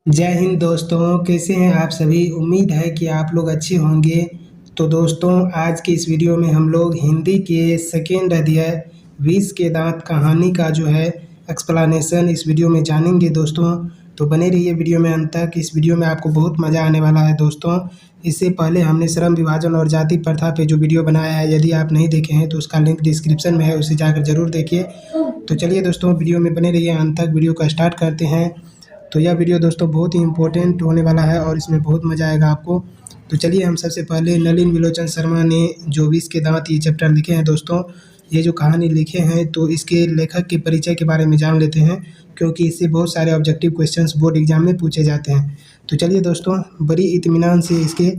जय हिंद दोस्तों, कैसे हैं आप सभी। उम्मीद है कि आप लोग अच्छे होंगे। तो दोस्तों, आज की इस वीडियो में हम लोग हिंदी के सेकेंड अध्याय 20 के दांत कहानी का जो है एक्सप्लेनेशन इस वीडियो में जानेंगे दोस्तों। तो बने रहिए वीडियो में अंत तक। इस वीडियो में आपको बहुत मज़ा आने वाला है दोस्तों। इससे पहले हमने श्रम विभाजन और जाति प्रथा पे जो वीडियो बनाया है, यदि आप नहीं देखे हैं तो उसका लिंक डिस्क्रिप्शन में है, उसे जाकर ज़रूर देखिए। तो चलिए दोस्तों, वीडियो में बने रहिए अंत तक। वीडियो का स्टार्ट करते हैं। तो यह वीडियो दोस्तों बहुत ही इम्पोर्टेंट होने वाला है और इसमें बहुत मज़ा आएगा आपको। तो चलिए, हम सबसे पहले नलिन विलोचन शर्मा ने जो 20 के दांत ये चैप्टर लिखे हैं दोस्तों, ये जो कहानी लिखे हैं, तो इसके लेखक के परिचय के बारे में जान लेते हैं, क्योंकि इससे बहुत सारे ऑब्जेक्टिव क्वेश्चंस बोर्ड एग्जाम में पूछे जाते हैं। तो चलिए दोस्तों, बड़ी इत्मीनान से इसके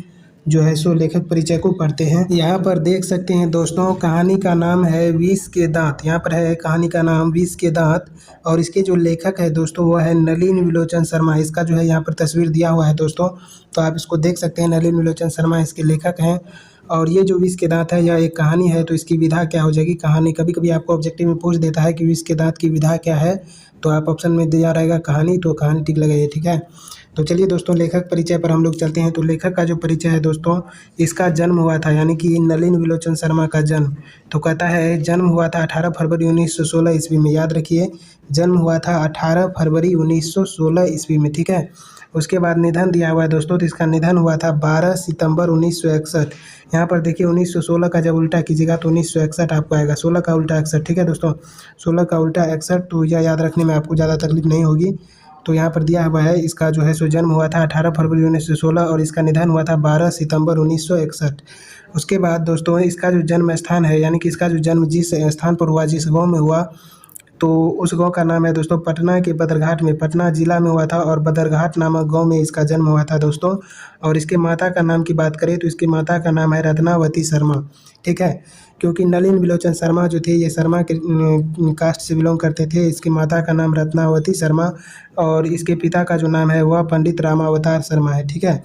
जो है सो लेखक परिचय को पढ़ते हैं। यहाँ पर देख सकते हैं दोस्तों, कहानी का नाम है 20 के दांत। यहाँ पर है कहानी का नाम 20 के दांत, और इसके जो लेखक है दोस्तों वो है नलिन विलोचन शर्मा। इसका जो है यहाँ पर तस्वीर दिया हुआ है दोस्तों, तो आप इसको देख सकते हैं। नलिन विलोचन शर्मा इसके लेखक हैं। और ये जो 20 के दांत है, यह एक कहानी है। तो इसकी विधा क्या हो जाएगी, कहानी। कभी कभी आपको ऑब्जेक्टिव में पूछ देता है कि 20 के दांत की विधा क्या है, तो आप ऑप्शन में दिया रहेगा कहानी, तो कहानी टिक लगाइए, ठीक है। तो चलिए दोस्तों, लेखक परिचय पर हम लोग चलते हैं। तो लेखक का जो परिचय है दोस्तों, इसका जन्म हुआ था, यानी कि नलिन विलोचन शर्मा का जन्म, तो कहता है जन्म हुआ था 18 फरवरी 1916 ईस्वी में। याद रखिए, जन्म हुआ था 18 फरवरी 1916 ईस्वी में, ठीक है। उसके बाद निधन दिया हुआ है दोस्तों, तो इसका निधन हुआ था 12 सितंबर 1961। यहाँ पर देखिए, 1916 का जब उल्टा कीजिएगा तो 1961 आपको आएगा। 16 का उल्टा 61, ठीक है दोस्तों। 16 का उल्टा 61, तो यह याद रखने में आपको ज़्यादा तकलीफ नहीं होगी। तो यहाँ पर दिया हुआ है, इसका जो है सो जन्म हुआ था 18 फरवरी 1916 और इसका निधन हुआ था 12 सितंबर 1961। उसके बाद दोस्तों, इसका जो जन्म स्थान है, यानी कि इसका जो जन्म जिस स्थान पर हुआ, जिस गांव में हुआ, तो उस गांव का नाम है दोस्तों पटना के बदरघाट में, पटना जिला में हुआ था, और बदरघाट नामक गांव में इसका जन्म हुआ था दोस्तों। और इसके माता का नाम की बात करें तो इसकी माता का नाम है रत्नावती शर्मा, ठीक है। क्योंकि नलिन विलोचन शर्मा जो थे, ये शर्मा के कास्ट से बिलोंग करते थे। इसकी माता का नाम रत्नावती शर्मा और इसके पिता का जो नाम है वह पंडित रामावतार शर्मा है, ठीक है।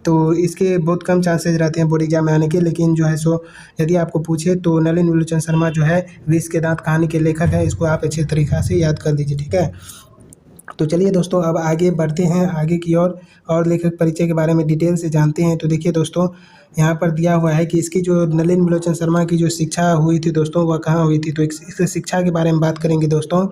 तो इसके बहुत कम चांसेस रहते हैं बोर्ड एग्जाम में आने के, लेकिन जो है सो यदि आपको पूछे तो नलिन विलोचन शर्मा जो है 20 के दांत कहानी के लेखक हैं। इसको आप अच्छे तरीक़ा से याद कर लीजिए, ठीक है। तो चलिए दोस्तों, अब आगे बढ़ते हैं आगे की ओर और लेखक परिचय के बारे में डिटेल से जानते हैं। तो देखिए दोस्तों, यहाँ पर दिया हुआ है कि इसकी जो नलिन विलोचन शर्मा की जो शिक्षा हुई थी दोस्तों, वह कहाँ हुई थी। तो इस शिक्षा के बारे में बात करेंगे दोस्तों।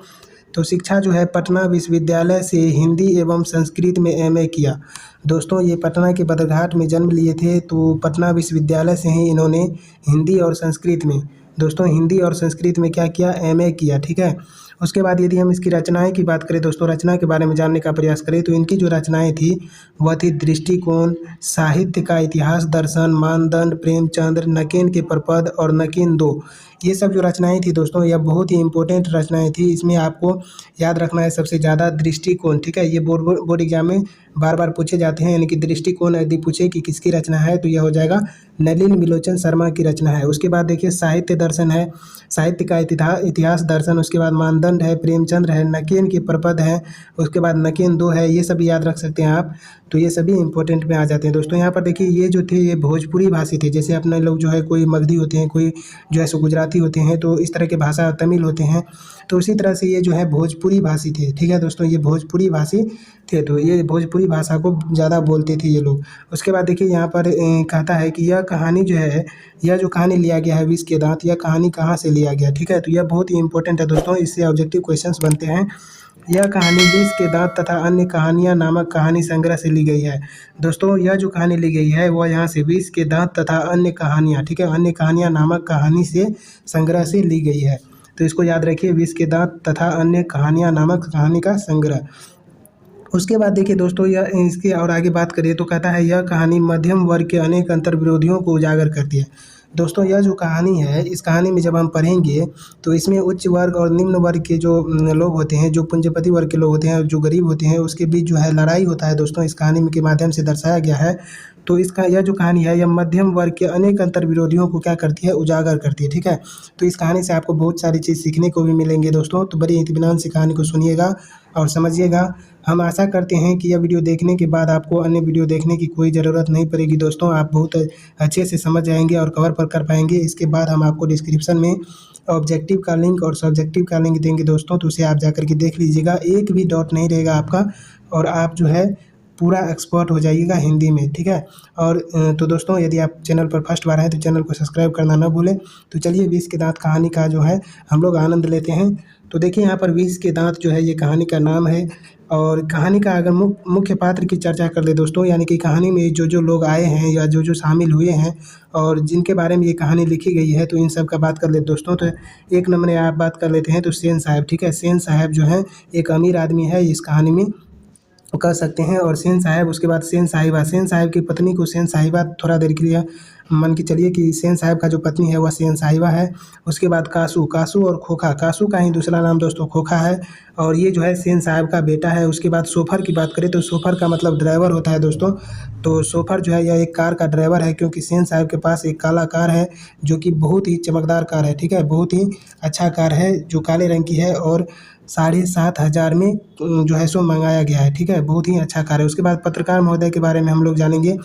तो शिक्षा जो है पटना विश्वविद्यालय से हिंदी एवं संस्कृत में एमए किया दोस्तों। ये पटना के बदरघाट में जन्म लिए थे, तो पटना विश्वविद्यालय से ही इन्होंने हिंदी और संस्कृत में दोस्तों, हिंदी और संस्कृत में क्या किया, एमए किया, ठीक है। उसके बाद यदि हम इसकी रचनाएं की बात करें दोस्तों, रचना के बारे में जानने का प्रयास करें, तो इनकी जो रचनाएं थी वह थी दृष्टिकोण, साहित्य का इतिहास, दर्शन, मानदंड, प्रेमचंद्र, नकेन के प्रपद और नकेन दो। ये सब जो रचनाएं थी दोस्तों, यह बहुत ही इंपॉर्टेंट रचनाएं थी। इसमें आपको याद रखना है सबसे ज़्यादा दृष्टिकोण, ठीक है। ये बोर्ड एग्जाम में बार बार पूछे जाते हैं, यानी कि दृष्टिकोण यदि पूछे कि किसकी रचना है तो यह हो जाएगा नलिन विलोचन शर्मा की रचना है। उसके बाद देखिए, साहित्य दर्शन है, साहित्य का इतिहास दर्शन। उसके बाद मानदंड है, प्रेमचंद्र है, नकेन के प्रपद है, उसके बाद नकेन दो है। ये सभी याद रख सकते हैं आप। तो ये सभी इंपॉर्टेंट में आ जाते हैं दोस्तों। यहाँ पर देखिए, ये जो थे ये भोजपुरी भाषी थे। जैसे अपने लोग जो है कोई मगधी होते हैं, कोई जो है सो गुजराती होते हैं, तो इस तरह के भाषा तमिल होते हैं, तो उसी तरह से ये जो है भोजपुरी भाषी थे, ठीक है दोस्तों। ये भोजपुरी भाषी थे, तो ये भोजपुरी भाषा को ज़्यादा बोलते थे ये लोग। उसके बाद देखिए, यहाँ पर कहता है कि यह कहानी जो है, यह जो कहानी लिया गया है 20 के दांत, यह कहानी कहाँ से लिया गया, ठीक है। तो यह बहुत ही इंपॉर्टेंट है दोस्तों, इससे ऑब्जेक्टिव क्वेश्चंस बनते हैं। यह कहानी 20 के दांत तथा अन्य कहानियाँ नामक कहानी संग्रह से ली गई है दोस्तों। यह जो कहानी ली गई है वह यहाँ से 20 के दांत तथा अन्य कहानियाँ, ठीक है, अन्य कहानियाँ नामक कहानी से संग्रह से ली गई है। तो इसको याद रखिए, 20 के दांत तथा अन्य कहानियाँ नामक कहानी का संग्रह। उसके बाद देखिए दोस्तों, यह इसके और आगे बात करिए तो कहता है यह कहानी मध्यम वर्ग के अनेक अंतर विरोधियों को उजागर करती है दोस्तों। यह जो कहानी है, इस कहानी में जब हम पढ़ेंगे तो इसमें उच्च वर्ग और निम्न वर्ग के जो लोग होते हैं, जो पूंजीपति वर्ग के लोग होते हैं, जो गरीब होते हैं, उसके बीच जो है लड़ाई होता है दोस्तों। इस कहानी के माध्यम से दर्शाया गया है। तो इसका यह जो कहानी है, यह मध्यम वर्ग के अनेक अंतर विरोधियों को क्या करती है, उजागर करती है, ठीक है। तो इस कहानी से आपको बहुत सारी चीज़ सीखने को भी मिलेंगे दोस्तों। तो बड़ी इत्मीनान से कहानी को सुनिएगा और समझिएगा। हम आशा करते हैं कि यह वीडियो देखने के बाद आपको अन्य वीडियो देखने की कोई ज़रूरत नहीं पड़ेगी दोस्तों। आप बहुत अच्छे से समझ जाएंगे और कवर पर कर पाएंगे। इसके बाद हम आपको डिस्क्रिप्शन में ऑब्जेक्टिव का लिंक और सब्जेक्टिव का लिंक देंगे दोस्तों, तो उसे आप जाकर के देख लीजिएगा। एक भी डाउट नहीं रहेगा आपका, और आप जो है पूरा एक्सपर्ट हो जाइएगा हिंदी में, ठीक है। और तो दोस्तों यदि आप चैनल पर फर्स्ट बार हैं तो चैनल को सब्सक्राइब करना ना भूलें। तो चलिए 20 के दाँत कहानी का जो है हम लोग आनंद लेते हैं। तो देखिए यहाँ पर 20 के दाँत जो है ये कहानी का नाम है। और कहानी का अगर मुख्य पात्र की चर्चा कर ले दोस्तों, यानी कि कहानी में जो लोग आए हैं या जो शामिल हुए हैं और जिनके बारे में ये कहानी लिखी गई है, तो इन सब का बात कर लेते दोस्तों। तो एक नंबर में आप बात कर लेते हैं तो सेन साहब, ठीक है। सेन साहब जो है एक अमीर आदमी है इस कहानी में, कह सकते हैं। और सेन साहब, उसके बाद सेन साहिबा, सेन साहब की पत्नी को सेन साहिबा थोड़ा देर के लिए मान के चलिए कि सेन साहब का जो पत्नी है वह सेन साहिबा है। उसके बाद कासू, कासू और खोखा, कासू का ही दूसरा नाम दोस्तों खोखा है और ये जो है सेन साहब का बेटा है। उसके बाद सोफर की बात करें तो सोफर का मतलब ड्राइवर होता है दोस्तों। तो सोफर जो है यह एक कार का ड्राइवर है, क्योंकि सेन साहब के पास एक काला कार है जो कि बहुत ही चमकदार कार है, ठीक है। बहुत ही अच्छा कार है जो काले रंग की है और 7,500 में जो है सो मंगाया गया है, ठीक है। बहुत ही अच्छा कार है। उसके बाद पत्रकार महोदय के बारे में हम लोग जानेंगे।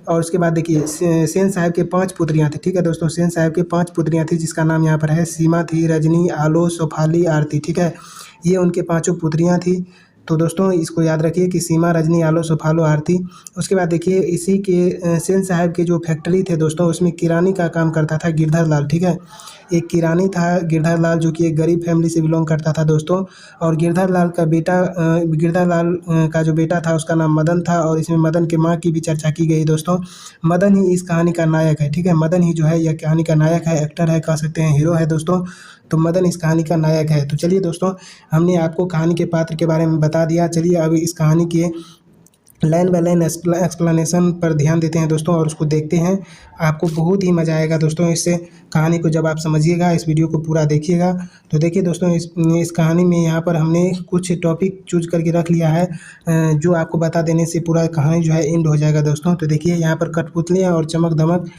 और उसके बाद देखिए सेन साहब के 5 पुत्रियाँ थी, ठीक है दोस्तों। सेन साहब के 5 पुत्रियाँ थी जिसका नाम यहाँ पर है सीमा थी, रजनी, आलो, सोफाली, आरती, ठीक है। ये उनके 5 पुत्रियाँ थी। तो दोस्तों इसको याद रखिए कि सीमा, रजनी, आलो, सोफालो, आरती। उसके बाद देखिए इसी के सेन साहब के जो फैक्ट्री थे दोस्तों, उसमें किरानी का काम करता था गिरधर लाल, ठीक है। एक किरानी था गिरधर लाल जो कि एक गरीब फैमिली से बिलोंग करता था दोस्तों। और गिरधर लाल का बेटा गिरधर लाल का जो बेटा था उसका नाम मदन था और इसमें मदन के माँ की भी चर्चा की गई दोस्तों। मदन ही इस कहानी का नायक है, ठीक है। मदन ही जो है यह कहानी का नायक है, एक्टर है, कह सकते हैं हीरो है दोस्तों। तो मदन इस कहानी का नायक है। तो चलिए दोस्तों हमने आपको कहानी के पात्र के बारे में बता दिया। चलिए अब इस कहानी के लाइन बाय लाइन एक्सप्लेनेशन पर ध्यान देते हैं दोस्तों और उसको देखते हैं। आपको बहुत ही मज़ा आएगा दोस्तों इससे कहानी को जब आप समझिएगा, इस वीडियो को पूरा देखिएगा। तो देखिए दोस्तों इस कहानी में यहाँ पर हमने कुछ टॉपिक चूज करके रख लिया है जो आपको बता देने से पूरा कहानी जो है एंड हो जाएगा दोस्तों। तो देखिए यहाँ पर कठपुतलियाँ और चमक धमक,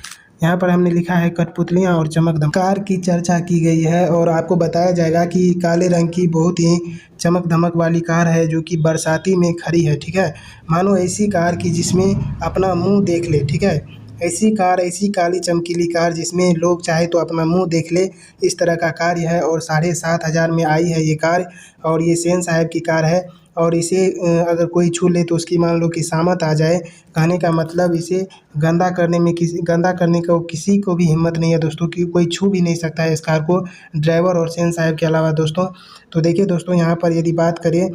यहाँ पर हमने लिखा है कठपुतलियाँ और चमक धमक। कार की चर्चा की गई है और आपको बताया जाएगा कि काले रंग की बहुत ही चमक धमक वाली कार है जो कि बरसाती में खड़ी है, ठीक है। मानो ऐसी कार की जिसमें अपना मुंह देख ले, ठीक है। ऐसी कार, ऐसी काली चमकीली कार जिसमें लोग चाहे तो अपना मुंह देख ले, इस तरह का कार है। और 7,500 में आई है ये कार और ये सेन साहब की कार है। और इसे अगर कोई छू ले तो उसकी मान लो कि सामत आ जाए। कहने का मतलब इसे गंदा करने को किसी को भी हिम्मत नहीं है दोस्तों, कि कोई छू भी नहीं सकता है इस कार को, ड्राइवर और सेन साहब के अलावा दोस्तों। तो देखिए दोस्तों यहाँ पर यदि बात करें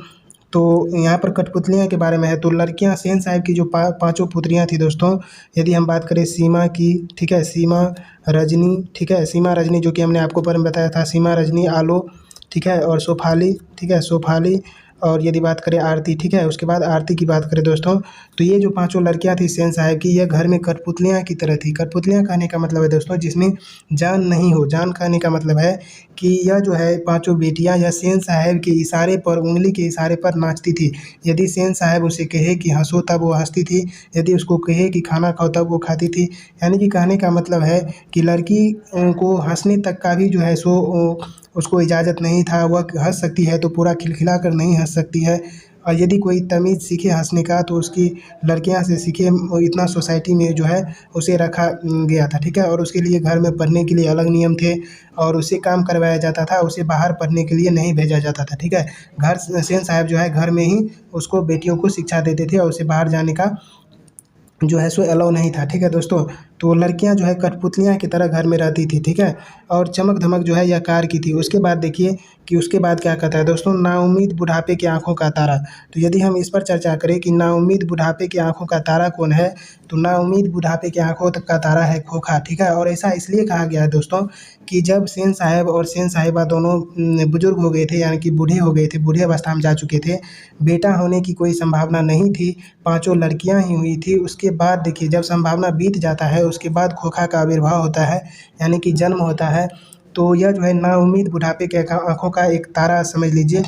तो यहाँ पर कठपुतलियाँ के बारे में है। तो लड़कियाँ सेन साहब की जो पाँचों पुत्रियाँ थी दोस्तों, यदि हम बात करें सीमा की, ठीक है, सीमा, रजनी, ठीक है, सीमा रजनी जो कि हमने आपको ऊपर में बताया था, सीमा रजनी, आलो, ठीक है, और सोफाली, ठीक है, सोफाली। और यदि बात करें आरती, ठीक है, उसके बाद आरती की बात करें दोस्तों, तो ये जो पांचों लड़कियां थी सेन साहब की, यह घर में कठपुतलियां की तरह थी। कठपुतलियां कहने का मतलब है दोस्तों जिसमें जान नहीं हो। जान कहने का मतलब है कि यह जो है पांचों बेटियां या सेन साहब के इशारे पर, उंगली के इशारे पर नाचती थी। यदि सेन साहब उसे कहे कि हंसो तब वो हंसती थी, यदि उसको कहे कि खाना खाओ तब वो खाती थी। यानी कि कहने का मतलब है कि लड़की को हंसने तक का भी जो है सो उसको इजाज़त नहीं था। वह हंस सकती है तो पूरा खिलखिला कर नहीं हंस सकती है। और यदि कोई तमीज़ सीखे हंसने का तो उसकी लड़कियां से सीखे। इतना सोसाइटी में जो है उसे रखा गया था, ठीक है। और उसके लिए घर में पढ़ने के लिए अलग नियम थे और उसे काम करवाया जाता था, उसे बाहर पढ़ने के लिए नहीं भेजा जाता था, ठीक है। घर सेन साहब जो है घर में ही उसको बेटियों को शिक्षा देते थे और उसे बाहर जाने का जो है सो अलाउ नहीं था, ठीक है दोस्तों। तो लड़कियां जो है कठपुतलियां की तरह घर में रहती थी, ठीक है। और चमक धमक जो है यह कार की थी। उसके बाद देखिए कि उसके बाद क्या कहता है दोस्तों, नाउम्मीद बुढ़ापे की आंखों का तारा। तो यदि हम इस पर चर्चा करें कि नाउम्मीद बुढ़ापे की आंखों का तारा कौन है, तो नाउम्मीद बुढ़ापे की आंखों का तारा है खोखा, ठीक है। और ऐसा इसलिए कहा गया है दोस्तों कि जब सेन साहब और सेन साहिबा दोनों बुजुर्ग हो गए थे, यानी कि बूढ़े हो गए थे, बूढ़े अवस्था में जा चुके थे, बेटा होने की कोई संभावना नहीं थी, पांचों लड़कियां ही हुई थी। उसके बाद देखिए जब संभावना बीत जाता है उसके बाद खोखा का आविर्भाव होता है, यानी कि जन्म होता है। तो यह जो है नाउम्मीद बुढ़ापे के आंखों का एक तारा समझ लीजिए,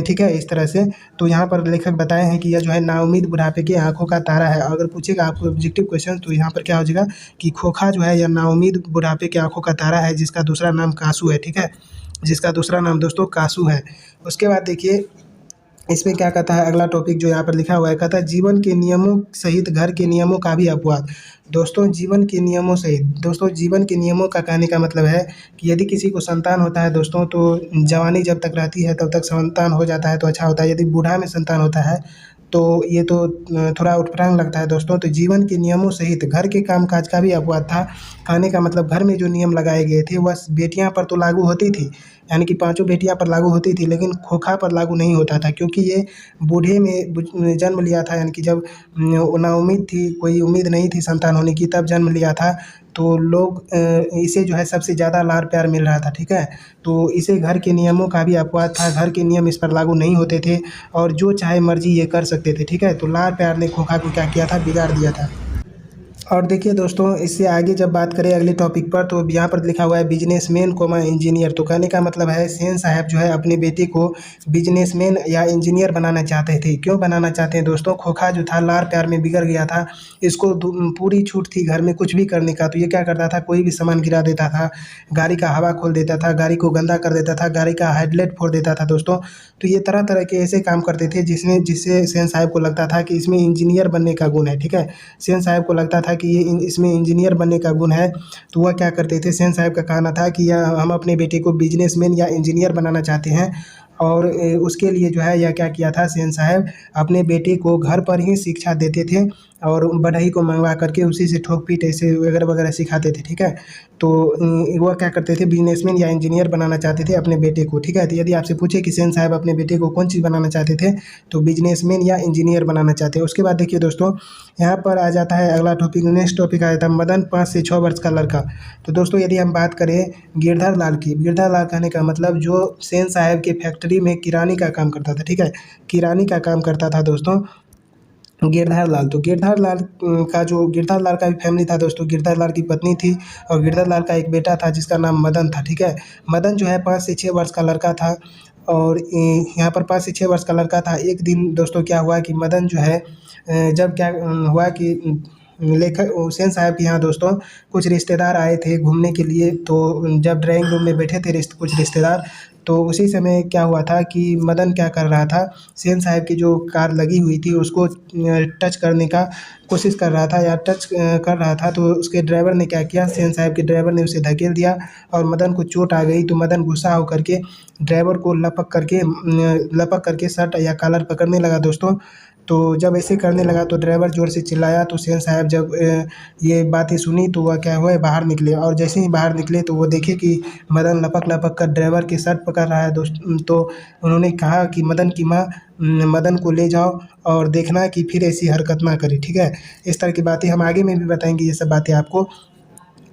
ठीक है, इस तरह से। तो यहाँ पर लेखक बताए हैं कि यह जो है नाउम्मीद बुढ़ापे की आंखों का तारा है। अगर पूछेगा आपको ऑब्जेक्टिव क्वेश्चन तो यहाँ पर क्या हो जाएगा कि खोखा जो है यह नाउम्मीद बुढ़ापे की आंखों का तारा है जिसका दूसरा नाम कासू है, ठीक है, जिसका दूसरा नाम दोस्तों कासू है। उसके बाद देखिए इसमें क्या कहता है, अगला टॉपिक जो यहाँ पर लिखा हुआ है, कहता है जीवन के नियमों सहित घर के नियमों का भी अपवाद। दोस्तों जीवन के नियमों सहित, दोस्तों जीवन के नियमों का कहने का मतलब है कि यदि किसी को संतान होता है दोस्तों तो जवानी जब तक रहती है तब तक संतान हो जाता है तो अच्छा होता है। यदि बूढ़ा में संतान होता है तो ये तो थोड़ा उटपटांग लगता है दोस्तों। तो जीवन के नियमों सहित घर के कामकाज का भी अपवाद था। कहने का मतलब घर में जो नियम लगाए गए थे वह बेटियां पर तो लागू होती थी, यानी कि पांचों बेटियां पर लागू होती थी, लेकिन खोखा पर लागू नहीं होता था, क्योंकि ये बूढ़े में जन्म लिया था, यानी कि जब नाउम्मीद थी, कोई उम्मीद नहीं थी संतान होने की, तब जन्म लिया था। तो लोग इसे जो है सबसे ज़्यादा लाड़ प्यार मिल रहा था, ठीक है। तो इसे घर के नियमों का भी अपवाद था, घर के नियम इस पर लागू नहीं होते थे और जो चाहे मर्जी ये कर सकते थे, ठीक है। तो लाड़ प्यार ने खोखा को क्या किया था, बिगाड़ दिया था। और देखिए दोस्तों, इससे आगे जब बात करें अगले टॉपिक पर, तो यहाँ पर लिखा हुआ है बिजनेसमैन कोमा इंजीनियर। तो कहने का मतलब है सेन साहब जो है अपने बेटे को बिजनेसमैन या इंजीनियर बनाना चाहते थे। क्यों बनाना चाहते हैं दोस्तों, खोखा जो था लाड़ प्यार में बिगड़ गया था, इसको पूरी छूट थी घर में कुछ भी करने का। तो ये क्या करता था, कोई भी सामान गिरा देता था, गाड़ी का हवा खोल देता था, गाड़ी को गंदा कर देता था, गाड़ी का हेडलाइट फोड़ देता था दोस्तों। तो ये तरह तरह के ऐसे काम करते थे जिससे सेन साहब को लगता था कि इसमें इंजीनियर बनने का गुण है, ठीक है। सेन साहब को लगता था कि ये इसमें इंजीनियर बनने का गुण है। तो वह क्या करते थे, सेन साहब का कहना था कि यह हम अपने बेटे को बिजनेसमैन या इंजीनियर बनाना चाहते हैं। और उसके लिए जो है यह क्या किया था, सेन साहब अपने बेटे को घर पर ही शिक्षा देते थे और बढ़ई को मंगवा करके उसी से ठोक पीट ऐसे वगैरह वगैरह सिखाते थे, ठीक है। तो वह क्या करते थे, बिजनेसमैन या इंजीनियर बनाना चाहते थे अपने बेटे को, ठीक है। तो यदि आपसे पूछे कि सेन साहब अपने बेटे को कौन चीज़ बनाना चाहते थे, तो बिजनेसमैन या इंजीनियर बनाना चाहते हैं। उसके बाद देखिए दोस्तों, यहाँ पर आ जाता है अगला टॉपिक, नेक्स्ट टॉपिक आ जाता है मदन 5 से 6 वर्ष का लड़का। तो दोस्तों यदि हम बात करें गिरधर लाल की, गिरधर लाल कहने का मतलब जो सेन साहब के फैक्ट्री में किरानी का काम करता था, ठीक है, किरानी का काम करता था दोस्तों गिरधर लाल। तो गिरधर लाल का जो गिरधर लाल का भी फैमिली था दोस्तों, गिरधर लाल की पत्नी थी और गिरधर लाल का एक बेटा था जिसका नाम मदन था, ठीक है। मदन जो है 5 से 6 वर्ष का लड़का था और यहाँ पर 5 से 6 वर्ष का लड़का था। एक दिन दोस्तों क्या हुआ कि मदन जो है जब क्या हुआ कि लेखक हुसैन साहब के यहाँ दोस्तों कुछ रिश्तेदार आए थे घूमने के लिए। तो जब ड्राइंग रूम में बैठे थे कुछ रिश्तेदार, तो उसी समय क्या हुआ था कि मदन क्या कर रहा था, सेन साहब की जो कार लगी हुई थी उसको टच करने का कोशिश कर रहा था या टच कर रहा था। तो उसके ड्राइवर ने क्या किया, सेन साहब के ड्राइवर ने उसे धकेल दिया और मदन को चोट आ गई। तो मदन गुस्सा होकर के ड्राइवर को लपक करके शर्ट या कॉलर पकड़ने लगा दोस्तों। तो जब ऐसे करने लगा तो ड्राइवर ज़ोर से चिल्लाया। तो सेन साहब जब ये बातें सुनी तो वह क्या हुआ, बाहर निकले और जैसे ही बाहर निकले तो वो देखे कि मदन लपक लपक कर ड्राइवर के शर्ट पकड़ रहा है दोस्त। तो उन्होंने कहा कि मदन की माँ मदन को ले जाओ और देखना कि फिर ऐसी हरकत ना करे, ठीक है। इस तरह की बातें हम आगे में भी बताएंगे ये सब बातें आपको।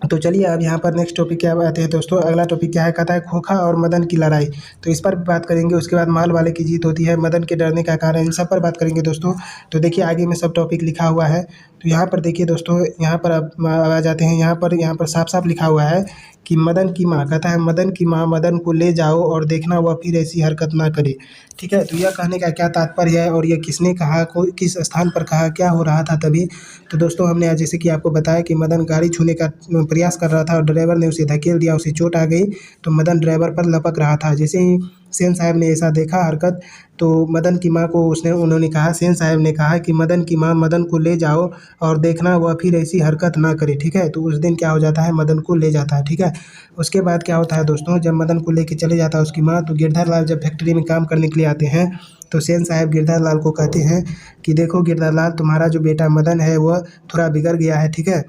तो चलिए अब यहाँ पर नेक्स्ट टॉपिक क्या आते हैं दोस्तों, अगला टॉपिक क्या है, कहता है खोखा और मदन की लड़ाई। तो इस पर भी बात करेंगे। उसके बाद माल वाले की जीत होती है, मदन के डरने का कारण, इन सब पर बात करेंगे दोस्तों। तो देखिए आगे में सब टॉपिक लिखा हुआ है। तो यहाँ पर देखिए दोस्तों, यहाँ पर अब आ जाते हैं, यहाँ पर साफ साफ लिखा हुआ है कि मदन की माँ, कहता है मदन की माँ मदन को ले जाओ और देखना वह फिर ऐसी हरकत ना करे, ठीक है। तो यह कहने का क्या तात्पर्य है और यह किसने कहा, किस स्थान पर कहा, क्या हो रहा था तभी। तो दोस्तों हमने आज जैसे कि आपको बताया कि मदन गाड़ी छूने का प्रयास कर रहा था और ड्राइवर ने उसे धकेल दिया, उसे चोट आ गई। तो मदन ड्राइवर पर लपक रहा था। जैसे ही सेन साहब ने ऐसा देखा हरकत, तो मदन की माँ को उन्होंने कहा, सेन साहब ने कहा कि मदन की माँ मदन को ले जाओ और देखना वह फिर ऐसी हरकत ना करे, ठीक है। तो उस दिन क्या हो जाता है, मदन को ले जाता है, ठीक है। उसके बाद क्या होता है दोस्तों, जब मदन को लेके चले जाता है उसकी माँ, तो गिरधर लाल जब फैक्ट्री में काम करने के लिए आते हैं तो सेन साहब गिरधर लाल को कहते हैं कि देखो गिरधर लाल, तुम्हारा जो बेटा मदन है वह थोड़ा बिगड़ गया है, ठीक है।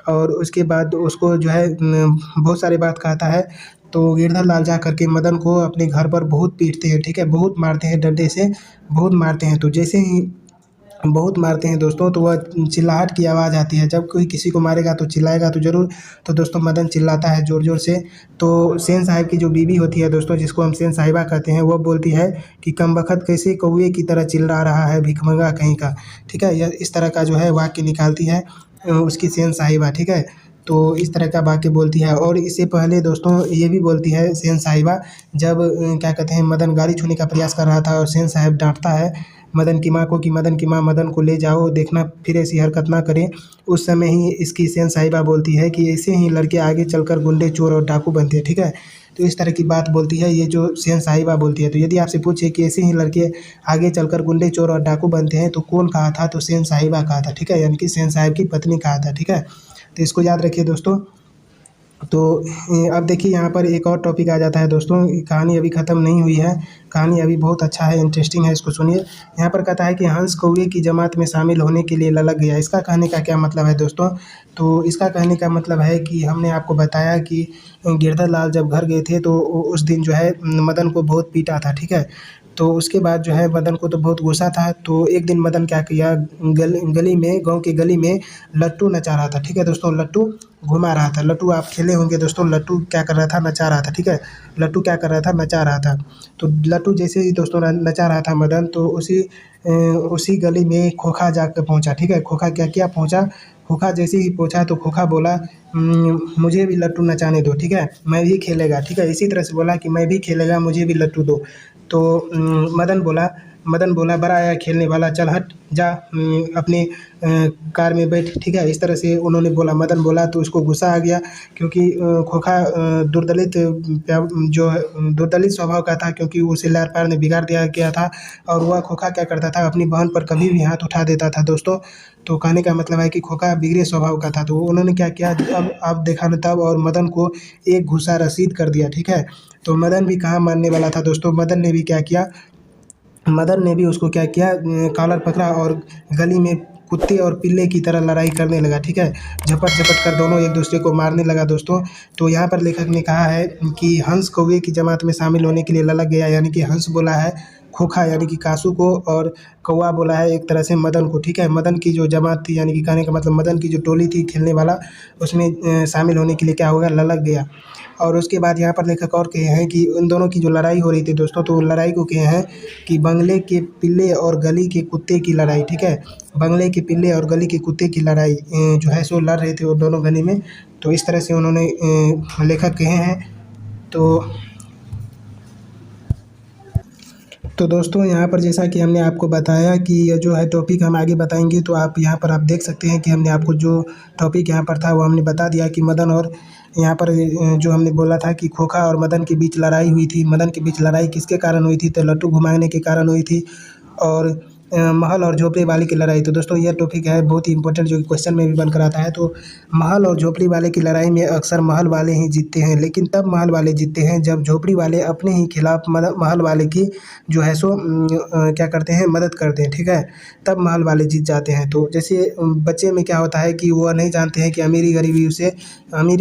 और उसके बाद उसको जो है बहुत सारी बात कहता है। तो गिरधर लाल जा करके मदन को अपने घर पर बहुत पीटते हैं, ठीक है, बहुत मारते हैं, डंडे से बहुत मारते हैं। तो जैसे ही बहुत मारते हैं दोस्तों तो वह चिल्लाहट की आवाज़ आती है। जब कोई किसी को मारेगा तो चिल्लाएगा तो ज़रूर। तो दोस्तों मदन चिल्लाता है ज़ोर ज़ोर से। तो सेन साहब की जो बीवी होती है दोस्तों, जिसको हम सेन साहिबा कहते हैं, वो बोलती है कि कमबख्त कैसे कौवे की तरह चिल्ला रहा है भिखमंगा कहीं का, ठीक है। यह इस तरह का जो है वाक्य निकालती है उसकी सेन साहिबा, ठीक है। तो इस तरह का वाक्य बोलती है। और इससे पहले दोस्तों ये भी बोलती है सेन साहिबा, जब क्या कहते हैं मदन गाड़ी छूने का प्रयास कर रहा था और सेन साहब डांटता है मदन की माँ को कि मदन की माँ मदन को ले जाओ, देखना फिर ऐसी हरकत ना करें। उस समय ही इसकी सेन साहिबा बोलती है कि ऐसे ही लड़के आगे चलकर गुंडे चोर और डाकू बनते हैं, ठीक है। तो इस तरह की बात बोलती है ये जो सेन साहिबा बोलती है। तो यदि आपसे पूछे कि ऐसे ही लड़के आगे चलकर गुंडे चोर और डाकू बनते हैं तो कौन कहा था, तो सेन साहिबा कहा था, ठीक है, यानी कि सेन साहिब की पत्नी कहा था, ठीक है। तो इसको याद रखिए दोस्तों। तो अब देखिए यहाँ पर एक और टॉपिक आ जाता है दोस्तों। कहानी अभी ख़त्म नहीं हुई है, कहानी अभी बहुत अच्छा है, इंटरेस्टिंग है, इसको सुनिए। यहाँ पर कहता है कि हंस कौवे की जमात में शामिल होने के लिए ललक गया। इसका कहने का क्या मतलब है दोस्तों? तो इसका कहने का मतलब है कि हमने आपको बताया कि गिरधर लाल जब घर गए थे तो उस दिन जो है मदन को बहुत पीटा था, ठीक है। तो उसके बाद जो है मदन को तो बहुत गुस्सा था, तो एक दिन मदन क्या किया, गली में, गाँव की गली में लट्टू नचा रहा था, ठीक है दोस्तों। लट्टू घुमा रहा था। लट्टू आप खेले होंगे दोस्तों, लट्टू क्या कर रहा था, नचा रहा था, ठीक है। लट्टू क्या कर रहा था, नचा रहा था। तो लट्टू जैसे ही दोस्तों नचा रहा था मदन, तो उसी गली में खोखा जाकर पहुंचा, ठीक है। खोखा क्या किया, पहुंचा। खोखा जैसे ही पहुंचा तो खोखा बोला, मुझे भी लट्टू नचाने दो, ठीक है, मैं भी खेलेगा, ठीक है। इसी तरह से बोला कि मैं भी खेलेगा, मुझे भी लट्टू दो। तो मदन बोला बड़ा आया खेलने वाला, चल हट जा, अपने कार में बैठ, ठीक है। इस तरह से उन्होंने बोला, मदन बोला, तो उसको गुस्सा आ गया, क्योंकि खोखा दुर्दलित स्वभाव का था, क्योंकि उसे लार पार ने बिगाड़ दिया गया था। और वह खोखा क्या करता था, अपनी बहन पर कभी भी हाथ उठा देता था दोस्तों। तो कहने का मतलब है कि खोखा बिगड़े स्वभाव का था। तो उन्होंने क्या किया, अब देखा न तब, और मदन को एक घूसा रसीद कर दिया, ठीक है। तो मदन भी कहाँ मानने वाला था दोस्तों, मदन ने भी क्या किया, मदन ने भी उसको क्या किया, कॉलर पकड़ा और गली में कुत्ते और पिल्ले की तरह लड़ाई करने लगा, ठीक है। झपट झपट कर दोनों एक दूसरे को मारने लगा दोस्तों। तो यहाँ पर लेखक ने कहा है कि हंस कौवे की जमात में शामिल होने के लिए ललक गया, यानी कि हंस बोला है खोखा यानी कि कासू को, और कौवा बोला है एक तरह से मदन को, ठीक है। मदन की जो जमात थी, यानी कि कहने का मतलब मदन की जो टोली थी खेलने वाला, उसमें शामिल होने के लिए क्या होगा, ललक गया। और उसके बाद यहाँ पर लेखक और कहे हैं कि उन दोनों की जो लड़ाई हो रही थी दोस्तों, तो लड़ाई को कहे हैं कि बंगले के पिल्ले और गली के कुत्ते की लड़ाई, ठीक है। बंगले के पिल्ले और गली के कुत्ते की लड़ाई जो है सो लड़ रहे थे वो दोनों गली में। तो इस तरह से उन्होंने लेखक कहे हैं। तो दोस्तों यहाँ पर जैसा कि हमने आपको बताया कि ये जो है टॉपिक हम आगे बताएंगे, तो आप यहाँ पर आप देख सकते हैं कि हमने आपको जो टॉपिक यहाँ पर था वो हमने बता दिया कि मदन और यहाँ पर जो हमने बोला था कि खोखा और मदन के बीच लड़ाई हुई थी। मदन के बीच लड़ाई किसके कारण हुई थी, तो लट्टू घुमाने के कारण हुई थी। और महल और झोपड़ी वाले की लड़ाई, तो दोस्तों यह टॉपिक है बहुत ही इंपॉर्टेंट, जो कि क्वेश्चन में भी बनकर आता है। तो महल और झोपड़ी वाले की लड़ाई में अक्सर महल वाले ही जीतते हैं, लेकिन तब महल वाले जीतते हैं जब झोपड़ी वाले अपने ही खिलाफ महल वाले की जो है सो क्या करते हैं, मदद करते हैं, ठीक है। तब महल वाले जीत जाते हैं। तो जैसे बच्चे में क्या होता है कि वह नहीं जानते हैं कि अमीरी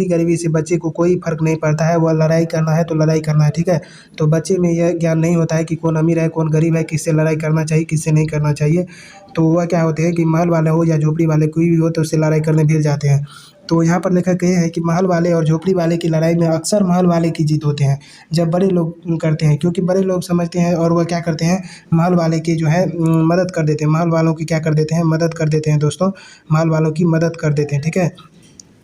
गरीबी से बच्चे को कोई फ़र्क नहीं पड़ता है, वह लड़ाई करना है तो लड़ाई करना है, ठीक है। तो बच्चे में यह ज्ञान नहीं होता है कि कौन अमीर है कौन गरीब है, किससे लड़ाई करना चाहिए किससे नहीं करना चाहिए। तो वह क्या होते हैं कि महल वाले हो या झोपड़ी वाले कोई भी हो, तो उससे लड़ाई करने भिड़ जाते हैं। तो यहाँ पर लेखक ये है कि महल वाले और झोपड़ी वाले की लड़ाई में अक्सर महल वाले की जीत होते हैं जब बड़े लोग करते हैं, क्योंकि बड़े लोग समझते हैं और वह क्या करते हैं, महल वाले की जो है मदद कर देते हैं। महल वालों की क्या कर देते हैं, मदद कर देते हैं दोस्तों, महल वालों की मदद कर देते हैं, ठीक है।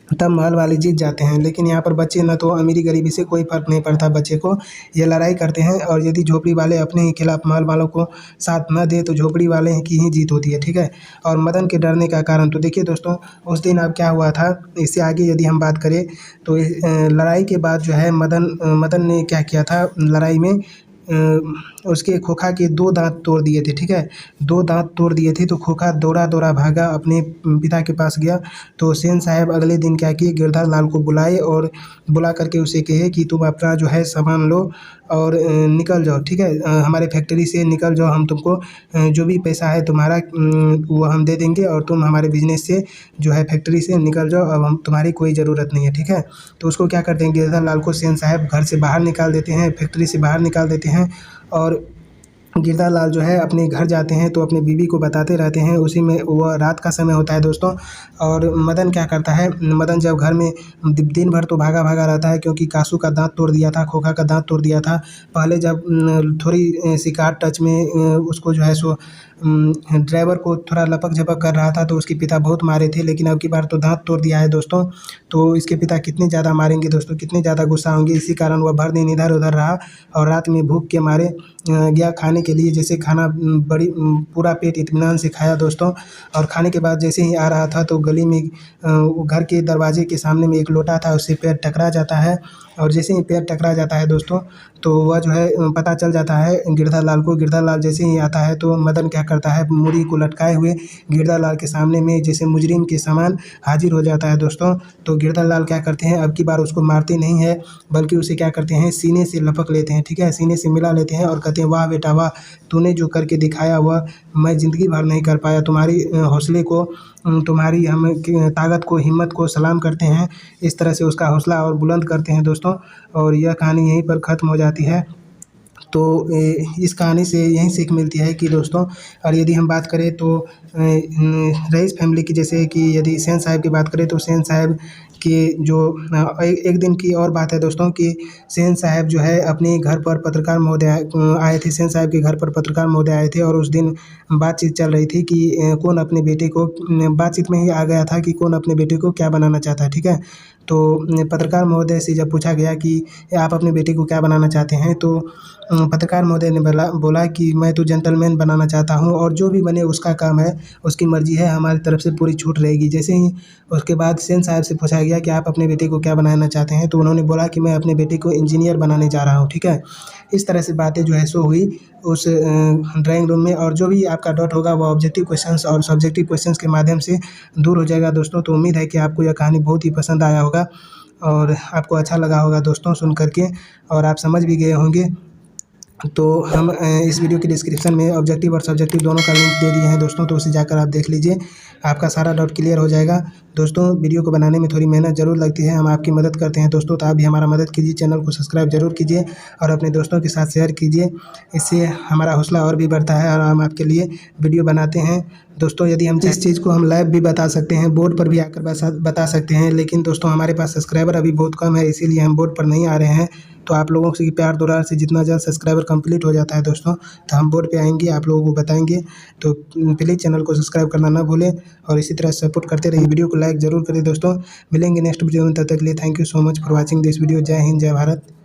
तब महल वाले जीत जाते हैं। लेकिन यहाँ पर बच्चे न तो अमीरी गरीबी से कोई फ़र्क नहीं पड़ता बच्चे को, ये लड़ाई करते हैं। और यदि झोपड़ी वाले अपने ही खिलाफ महल वालों को साथ न दे तो झोपड़ी वाले की ही जीत होती है, ठीक है। और मदन के डरने का कारण, तो देखिए दोस्तों उस दिन अब क्या हुआ था, इससे आगे यदि हम बात करें तो लड़ाई के बाद जो है मदन ने क्या किया था लड़ाई में, उसके खोखा के 2 दाँत तोड़ दिए थे, ठीक है। 2 दाँत तोड़ दिए थे, तो खोखा दौड़ा-दौड़ा भागा, अपने पिता के पास गया। तो सेन साहब अगले दिन क्या किए, गिरधर लाल को बुलाए और बुला कर के उसे कहे कि तुम अपना जो है सामान लो और निकल जाओ, ठीक है। हमारे फैक्ट्री से निकल जाओ, हम तुमको जो भी पैसा है तुम्हारा वो हम दे देंगे, और तुम हमारे बिज़नेस से जो है फैक्ट्री से निकल जाओ, अब हम तुम्हारी कोई ज़रूरत नहीं है, ठीक है। तो उसको क्या करते हैं, गिरधर लाल को सेन साहब घर से बाहर निकाल देते हैं, फैक्ट्री से बाहर निकाल देते हैं। और गिरधर लाल जो है अपने घर जाते हैं तो अपनी बीवी को बताते रहते हैं। उसी में वह रात का समय होता है दोस्तों। और मदन क्या करता है, मदन जब घर में दिन भर तो भागा भागा रहता है, क्योंकि कासू का दांत तोड़ दिया था, खोखा का दांत तोड़ दिया था। पहले जब थोड़ी शिकार टच में उसको जो है सो ड्राइवर को थोड़ा लपक झपक कर रहा था, तो उसके पिता बहुत मारे थे। लेकिन अब की बार तो दांत तोड़ दिया है दोस्तों, तो इसके पिता कितने ज़्यादा मारेंगे दोस्तों, कितने ज़्यादा गुस्सा होंगे। इसी कारण वह भर दिन इधर उधर रहा और रात में भूख के मारे गया खाने के लिए। जैसे खाना पूरा पेट इत्मीनान से खाया दोस्तों। और खाने के बाद जैसे ही आ रहा था तो गली में घर के दरवाजे के सामने में एक लोटा था, उससे पैर टकरा जाता है। और जैसे ही पैर टकरा जाता है दोस्तों, तो वह जो है पता चल जाता है गिरधर लाल को। गिरधर लाल जैसे ही आता है तो मदन क्या करता है, मूरी को लटकाए हुए गिरधर लाल के सामने में जैसे मुजरिम के समान हाजिर हो जाता है दोस्तों। तो गिरधर लाल क्या करते हैं, अब की बार उसको मारते नहीं है, बल्कि उसे क्या करते हैं, सीने से लपक लेते हैं, ठीक है, सीने से मिला लेते हैं और कहते हैं, वाह बेटा वाह, तूने जो करके दिखाया वह मैं ज़िंदगी भर नहीं कर पाया। तुम्हारी हौसले को, तुम्हारी हम ताकत को, हिम्मत को सलाम करते हैं। इस तरह से उसका हौसला और बुलंद करते हैं दोस्तों। और यह कहानी यहीं पर ख़त्म हो जाती है। तो इस कहानी से यही सीख मिलती है कि दोस्तों, और यदि हम बात करें तो रईस फैमिली की, जैसे कि यदि सेन साहब की बात करें तो सेन साहब की जो एक दिन की और बात है दोस्तों कि सेन साहब जो है अपने घर पर पत्रकार महोदय आए थे। सेन साहब के घर पर पत्रकार महोदय आए थे और उस दिन बातचीत चल रही थी कि कौन अपने बेटे को, बातचीत में ही आ गया था कि कौन अपने बेटे को क्या बनाना चाहता है, ठीक है। तो पत्रकार महोदय से जब पूछा गया कि आप अपने बेटे को क्या बनाना चाहते हैं, तो पत्रकार महोदय ने बोला कि मैं तो जेंटलमैन बनाना चाहता हूँ और जो भी बने उसका काम है, उसकी मर्ज़ी है, हमारी तरफ से पूरी छूट रहेगी। जैसे ही उसके बाद सेन साहब से पूछा गया कि आप अपने बेटे को क्या बनाना चाहते हैं, तो उन्होंने बोला कि मैं अपने बेटे को इंजीनियर बनाने जा रहा हूँ, ठीक है। इस तरह से बातें जो है सो हुई उस ड्राइंग रूम में। और जो भी आपका डाउट होगा वो ऑब्जेक्टिव क्वेश्चंस और सब्जेक्टिव क्वेश्चंस के माध्यम से दूर हो जाएगा दोस्तों। तो उम्मीद है कि आपको यह कहानी बहुत ही पसंद आया होगा और आपको अच्छा लगा होगा दोस्तों सुन कर के, और आप समझ भी गए होंगे। तो हम इस वीडियो के डिस्क्रिप्शन में ऑब्जेक्टिव और सब्जेक्टिव दोनों का लिंक दे दिए हैं दोस्तों, तो उसे जाकर आप देख लीजिए, आपका सारा डाउट क्लियर हो जाएगा। दोस्तों वीडियो को बनाने में थोड़ी मेहनत ज़रूर लगती है, हम आपकी मदद करते हैं दोस्तों, तो आप भी हमारा मदद कीजिए, चैनल को सब्सक्राइब जरूर कीजिए और अपने दोस्तों के साथ शेयर कीजिए। इससे हमारा हौसला और भी बढ़ता है और हम आपके लिए वीडियो बनाते हैं दोस्तों। यदि हम जिस चीज़ को हम लाइव भी बता सकते हैं, बोर्ड पर भी आकर बता सकते हैं, लेकिन दोस्तों हमारे पास सब्सक्राइबर अभी बहुत कम है, इसीलिए हम बोर्ड पर नहीं आ रहे हैं। तो आप लोगों से प्यार दुलार से जितना जल्द सब्सक्राइबर कंप्लीट हो जाता है दोस्तों, तो हम बोर्ड पे आएंगे, आप लोगों को बताएंगे। तो प्लीज़ चैनल को सब्सक्राइब करना ना भूलें और इसी तरह सपोर्ट करते रहिए। वीडियो को लाइक ज़रूर करें दोस्तों। मिलेंगे नेक्स्ट वीडियो में, तब तक के लिए thank you so much for watching this video. जय हिंद, जय भारत।